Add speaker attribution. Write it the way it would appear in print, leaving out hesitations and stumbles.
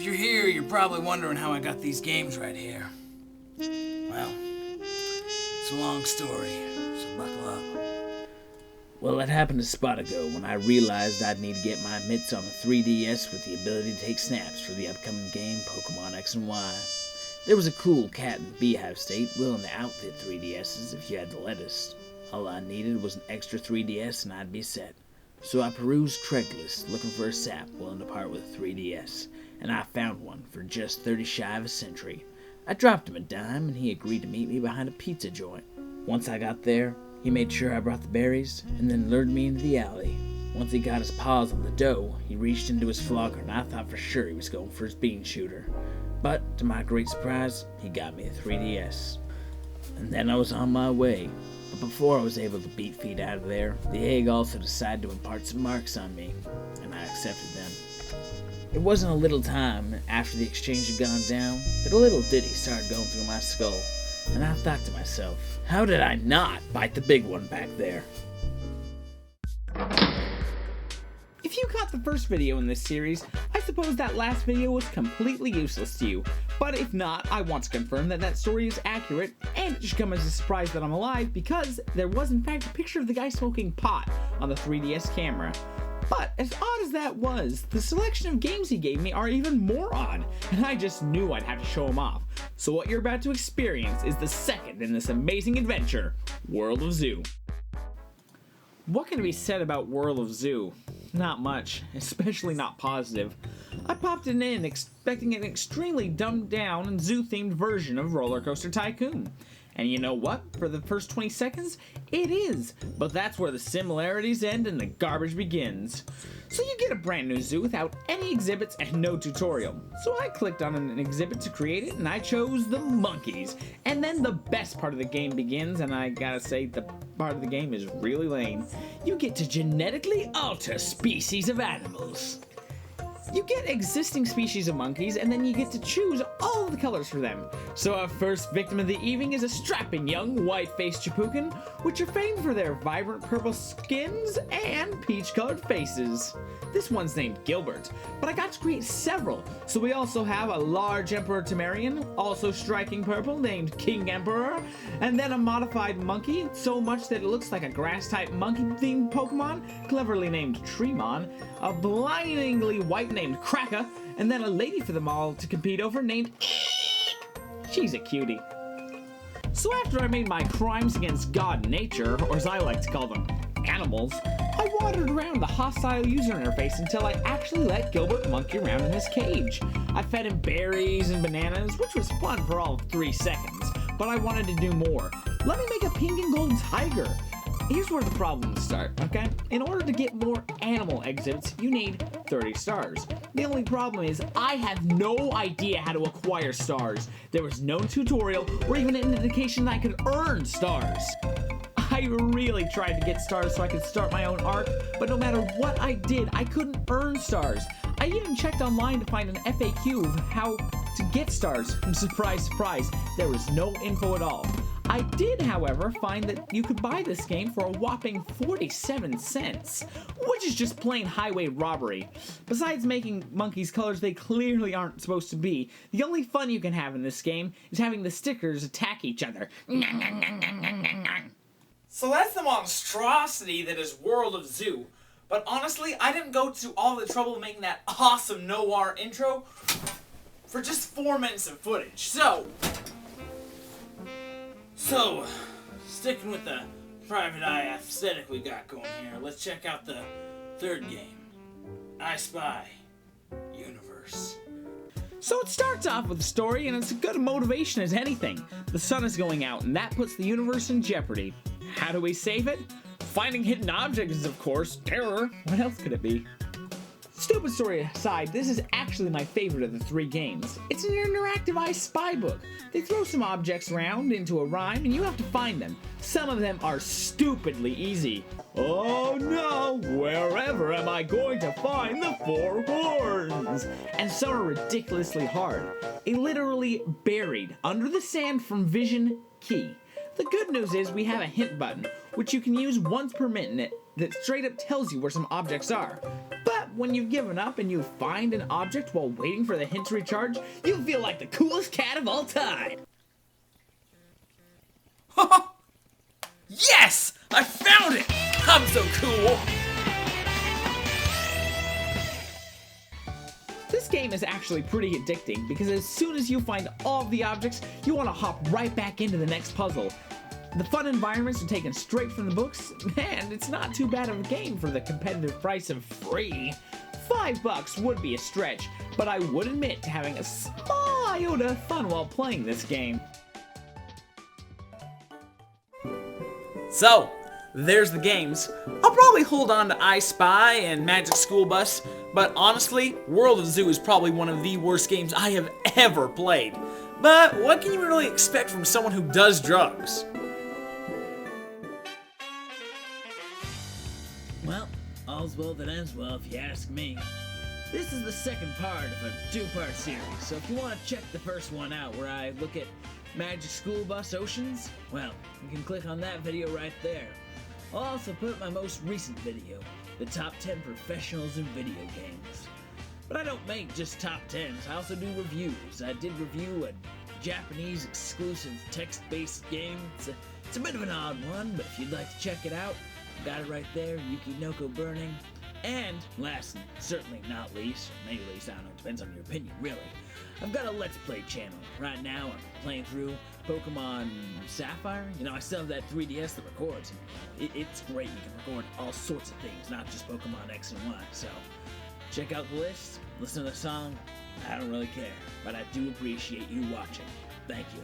Speaker 1: you're here, you're probably wondering how I got these games right here. Well, it's a long story, so buckle up. Well, it happened a spot ago when I realized I'd need to get my mitts on a 3DS with the ability to take snaps for the upcoming game Pokemon X and Y. There was a cool cat in Beehive State willing to outfit 3DSs if you had the lettuce. All I needed was an extra 3DS and I'd be set. So I perused Craigslist looking for a sap willing to part with a 3DS, and I found one for just 30 shy of a century. I dropped him a dime and he agreed to meet me behind a pizza joint. Once I got there, he made sure I brought the berries and then lured me into the alley. Once he got his paws on the dough, he reached into his flogger and I thought for sure he was going for his bean shooter. But to my great surprise, he got me a 3DS. And then I was on my way. But before I was able to beat feet out of there, the egg also decided to impart some marks on me, and I accepted them. It wasn't a little time after the exchange had gone down that a little ditty started going through my skull, and I thought to myself, how did I not bite the big one back there? If you caught the first video in this series, I suppose that last video was completely useless to you. But if not, I want to confirm that that story is accurate, and it should come as a surprise that I'm alive because there was in fact a picture of the guy smoking pot on the 3DS camera. But as odd as that was, the selection of games he gave me are even more odd, and I just knew I'd have to show him off. So what you're about to experience is the second in this amazing adventure, World of Zoo. What can be said about World of Zoo? Not much, especially not positive. I popped it in expecting an extremely dumbed down and zoo-themed version of Roller Coaster Tycoon. And you know what? For the first 20 seconds, it is. But that's where the similarities end and the garbage begins. So you get a brand new zoo without any exhibits and no tutorial. So I clicked on an exhibit to create it and I chose the monkeys. And then the best part of the game begins, and I gotta say the part of the game is really lame. You get to genetically alter species of animals. You get existing species of monkeys, and then you get to choose all of the colors for them. So our first victim of the evening is a strapping young white-faced Chipukin, which are famed for their vibrant purple skins and peach-colored faces. This one's named Gilbert, but I got to create several. So we also have a large Emperor Temerian, also striking purple, named King Emperor, and then a modified monkey, so much that it looks like a grass-type monkey-themed Pokemon, cleverly named Tremon, a blindingly white named Kraka, and then a lady for them all to compete over named She's a cutie. So after I made my crimes against God and nature, or as I like to call them, animals, I wandered around the hostile user interface until I actually let Gilbert monkey around in his cage. I fed him berries and bananas, which was fun for all of 3 seconds, but I wanted to do more. Let me make a pink and gold tiger. Here's where the problems start, okay? In order to get more animal exhibits, you need 30 stars. The only problem is I have no idea how to acquire stars. There was no tutorial or even an indication that I could earn stars. I really tried to get stars so I could start my own arc, but no matter what I did, I couldn't earn stars. I even checked online to find an FAQ of how to get stars, and surprise, surprise, there was no info at all. I did, however, find that you could buy this game for a whopping 47 cents, which is just plain highway robbery. Besides making monkeys colors they clearly aren't supposed to be, the only fun you can have in this game is having the stickers attack each other. So that's the monstrosity that is World of Zoo. But honestly, I didn't go to all the trouble of making that awesome noir intro for just 4 minutes of footage. So, sticking with the private eye aesthetic we got going here, let's check out the third game, I Spy Universe. So it starts off with a story, and it's as good a motivation as anything. The sun is going out, and that puts the universe in jeopardy. How do we save it? Finding hidden objects, of course. Terror. What else could it be? Stupid story aside, this is actually my favorite of the 3 games. It's an interactive I Spy book. They throw some objects around into a rhyme and you have to find them. Some of them are stupidly easy. Oh no, wherever am I going to find the 4 horns? And some are ridiculously hard. Literally buried under the sand from Vision Key. The good news is we have a hint button, which you can use once per minute that straight up tells you where some objects are. But when you've given up and you find an object while waiting for the hint to recharge, you feel like the coolest cat of all time.
Speaker 2: Yes! I found it! I'm so cool!
Speaker 1: This game is actually pretty addicting because as soon as you find all of the objects, you want to hop right back into the next puzzle. The fun environments are taken straight from the books, and it's not too bad of a game for the competitive price of free. $5 would be a stretch, but I would admit to having a small iota of fun while playing this game.
Speaker 2: So, there's the games. I'll probably hold on to I Spy and Magic School Bus, but honestly, World of Zoo is probably one of the worst games I have ever played. But what can you really expect from someone who does drugs?
Speaker 3: Well, all's well that ends well if you ask me. This is the second part of a two-part series, so if you want to check the first one out where I look at Magic School Bus Oceans, well, you can click on that video right there. I'll also put my most recent video, the top 10 professionals in video games. But I don't make just top 10s, I also do reviews. I did review a Japanese exclusive text-based game. It's a bit of an odd one, but if you'd like to check it out, got it right there, Yukinoko Burning. And last and certainly not least, or maybe least, I don't know, it depends on your opinion, really. I've got a Let's Play channel. Right now I'm playing through Pokemon Sapphire. You know, I still have that 3DS that records. It's great, you can record all sorts of things, not just Pokemon X and Y. So, check out the list, listen to the song. I don't really care, but I do appreciate you watching. Thank you.